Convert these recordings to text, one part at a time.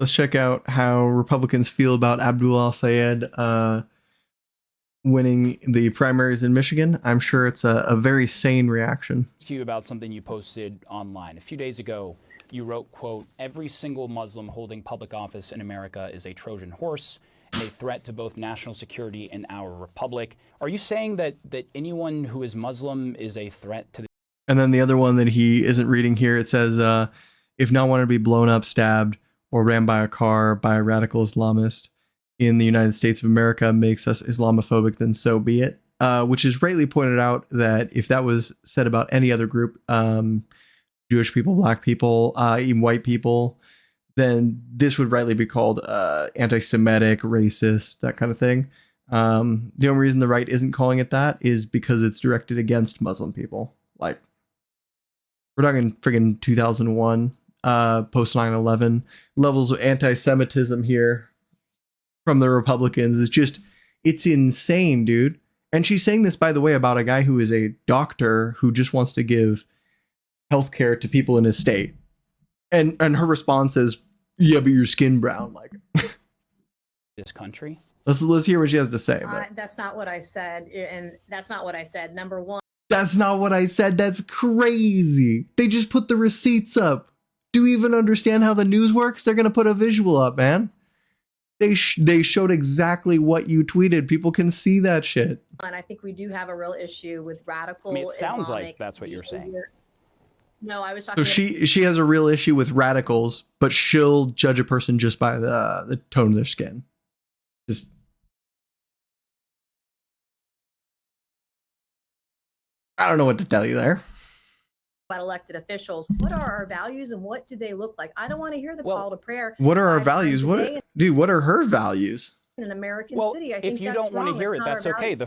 Let's check out how Republicans feel about Abdul al-Sayed winning the primaries in Michigan. I'm sure it's a very sane reaction. To you about something you posted online. A few days ago, you wrote, quote, "Every single Muslim holding public office in America is a Trojan horse and a threat to both national security and our republic." Are you saying that anyone who is Muslim is a threat to the... And then the other one that he isn't reading here, it says, if not wanted to be blown up, stabbed, or ran by a car by a radical Islamist in the United States of America makes us Islamophobic, then so be it. Which is rightly pointed out that if that was said about any other group, Jewish people, black people, even white people, then this would rightly be called anti-Semitic, racist, that kind of thing. The only reason the right isn't calling it that is because it's directed against Muslim people. Like, we're talking friggin' 2001, post 9/11 levels of anti-Semitism here from the Republicans. It's insane, dude. And she's saying this, by the way, about a guy who is a doctor who just wants to give healthcare to people in his state. And her response is, yeah, but your skin brown. Like, this country? Let's hear what she has to say. That's not what I said. And that's not what I said. Number one. That's not what I said. That's crazy. They just put the receipts up. Do you even understand how the news works? They're going to put a visual up, man. They showed exactly what you tweeted. People can see that shit. And I think we do have a real issue with radical I mean, it sounds Islamic like that's what you're saying. No, I was talking. So she has a real issue with radicals, but she'll judge a person just by the tone of their skin. Just... I don't know what to tell you there. About elected officials, what are our values and what do they look like? I don't want to hear the call to prayer. What are our values? What are her values? In an American city, I think if you don't want to hear it, that's okay. Values. The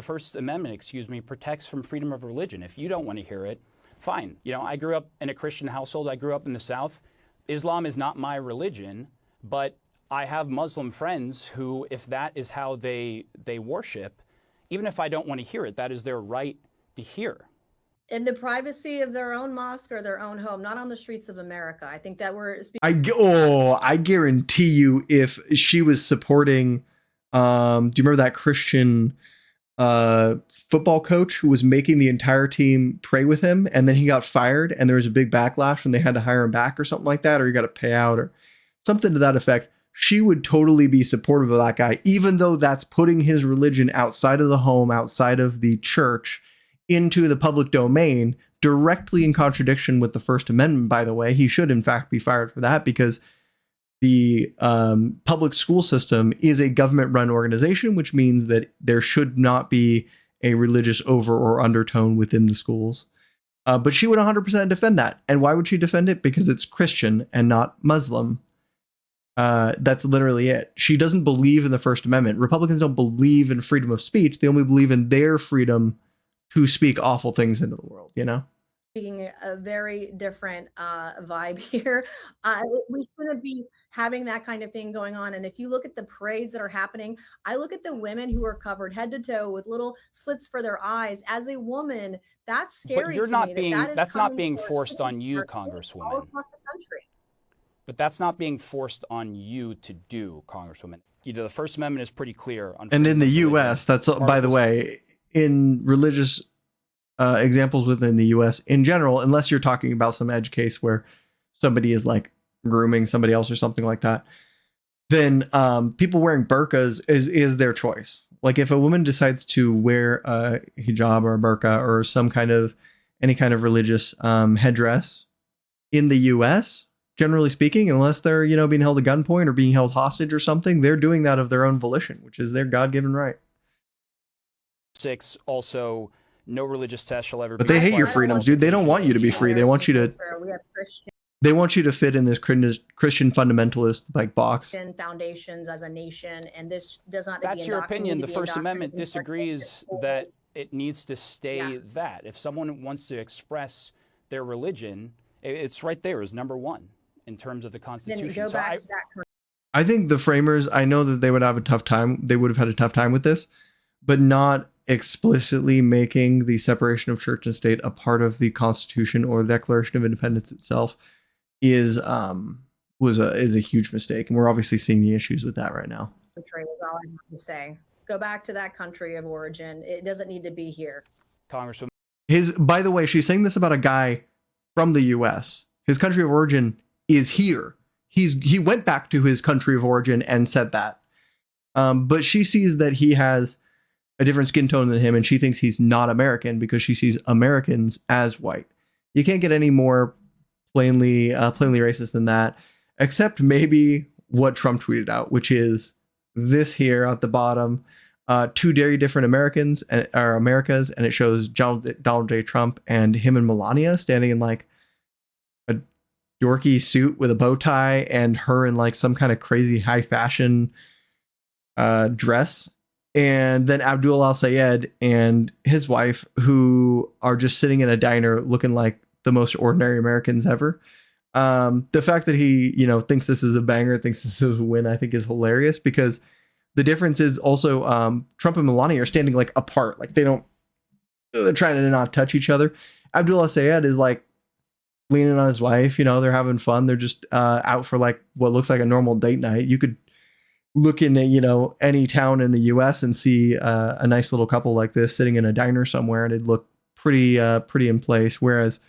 First Amendment, protects from freedom of religion. If you don't want to hear it, fine. You know, I grew up in a Christian household. I grew up in the South. Islam is not my religion, but I have Muslim friends who, if that is how they worship, even if I don't want to hear it, that is their right to hear. In the privacy of their own mosque or their own home, not on the streets of America. I think that we're speaking. I guarantee you, if she was supporting, do you remember that Christian football coach who was making the entire team pray with him, and then he got fired, and there was a big backlash, and they had to hire him back or something like that, or he got a payout or something to that effect? She would totally be supportive of that guy, even though that's putting his religion outside of the home, outside of the church, into the public domain, directly in contradiction with the First Amendment, by the way. He should, in fact, be fired for that, because the public school system is a government-run organization, which means that there should not be a religious over or undertone within the schools. But she would 100% defend that. And why would she defend it? Because it's Christian and not Muslim. That's literally it. She doesn't believe in the First Amendment. Republicans don't believe in freedom of speech. They only believe in their freedom to speak awful things into the world, you know? Speaking a very different vibe here. We shouldn't be having that kind of thing going on. And if you look at the parades that are happening, I look at the women who are covered head to toe with little slits for their eyes. As a woman, that's scary. But you're to not me, being, that's not being forced on you, all Congresswoman. across the country. But that's not being forced on you to do, Congresswoman. You know, the First Amendment is pretty clear. And in the U.S., that's, by the way, in religious examples within the U.S. in general, unless you're talking about some edge case where somebody is like grooming somebody else or something like that, then people wearing burqas is their choice. Like, if a woman decides to wear a hijab or a burqa or any kind of religious headdress in the U.S., generally speaking, unless they're, you know, being held at gunpoint or being held hostage or something, they're doing that of their own volition, which is their God-given right. 6, also, no religious test shall ever be. But they hate your freedoms, dude. They don't want you to be free. They want you to. They want you to fit in this Christian fundamentalist like box. Foundations as a nation, and this does not. That's your opinion. The First Amendment disagrees that it needs to stay that. If someone wants to express their religion, it's right there as number 1 in terms of the Constitution. Then go back to that. I think the framers, I know that they would have a tough time. They would have had a tough time with this, but not explicitly making the separation of church and state a part of the Constitution or the Declaration of Independence itself is is a huge mistake, and we're obviously seeing the issues with that right now. Country is all I have to say. Go back to that country of origin. It doesn't need to be here. Congresswoman. By the way, she's saying this about a guy from the U.S. His country of origin is here. He went back to his country of origin and said that. But she sees that he has a different skin tone than him, and she thinks he's not American because she sees Americans as white. You can't get any more plainly racist than that, except maybe what Trump tweeted out, which is this here at the bottom. Two very different Americans or Americas, and it shows Donald J. Trump and him and Melania standing in like a dorky suit with a bow tie, and her in like some kind of crazy high fashion dress. And then Abdul al-Sayed and his wife, who are just sitting in a diner looking like the most ordinary Americans ever. The fact that he, thinks this is a banger, thinks this is a win, I think is hilarious, because the difference is also Trump and Melania are standing like apart. Like they're trying to not touch each other. Abdul al-Sayed is like leaning on his wife, they're having fun. They're just out for like what looks like a normal date night. You could look in, any town in the US and see a nice little couple like this sitting in a diner somewhere, and it'd look pretty in place. Whereas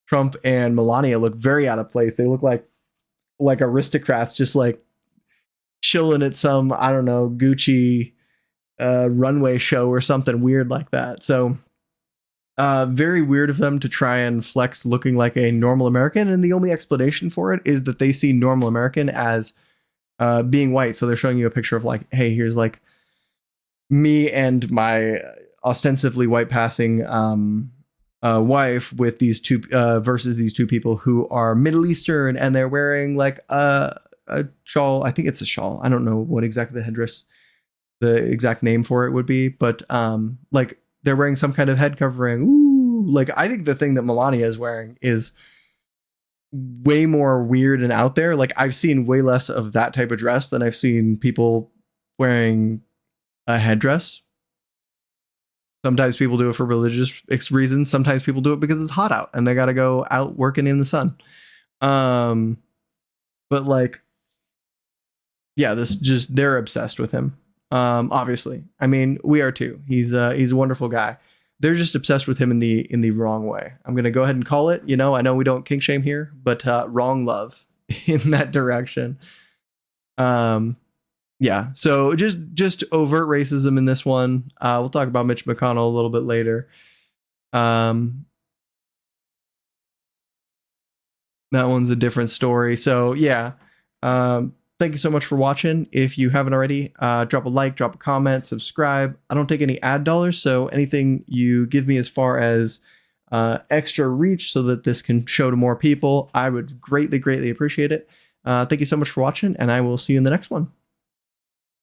Trump and Melania look very out of place. They look like aristocrats, just like chilling at some, I don't know, Gucci runway show or something weird like that. So very weird of them to try and flex looking like a normal American. And the only explanation for it is that they see normal American as being white. So they're showing you a picture of like, hey, here's like me and my ostensibly white passing wife with these two versus these two people who are Middle Eastern, and they're wearing like a shawl. I think it's a shawl. I don't know what exactly the headdress, the exact name for it would be, but like they're wearing some kind of head covering. Ooh, like I think the thing that Melania is wearing is way more weird and out there. Like I've seen way less of that type of dress than I've seen people wearing a headdress. Sometimes people do it for religious reasons. Sometimes people do it because it's hot out and they got to go out working in the sun. But like, yeah, they're obsessed with him. Obviously, I mean, we are too. He's a wonderful guy. They're just obsessed with him in the wrong way. I'm going to go ahead and call it, I know we don't kink shame here, but wrong love in that direction. Yeah. So just overt racism in this one. We'll talk about Mitch McConnell a little bit later. That one's a different story. So yeah. Thank you so much for watching. If you haven't already, drop a like, drop a comment, subscribe. I don't take any ad dollars, so anything you give me as far as extra reach so that this can show to more people, I would greatly, greatly appreciate it. Thank you so much for watching, and I will see you in the next one.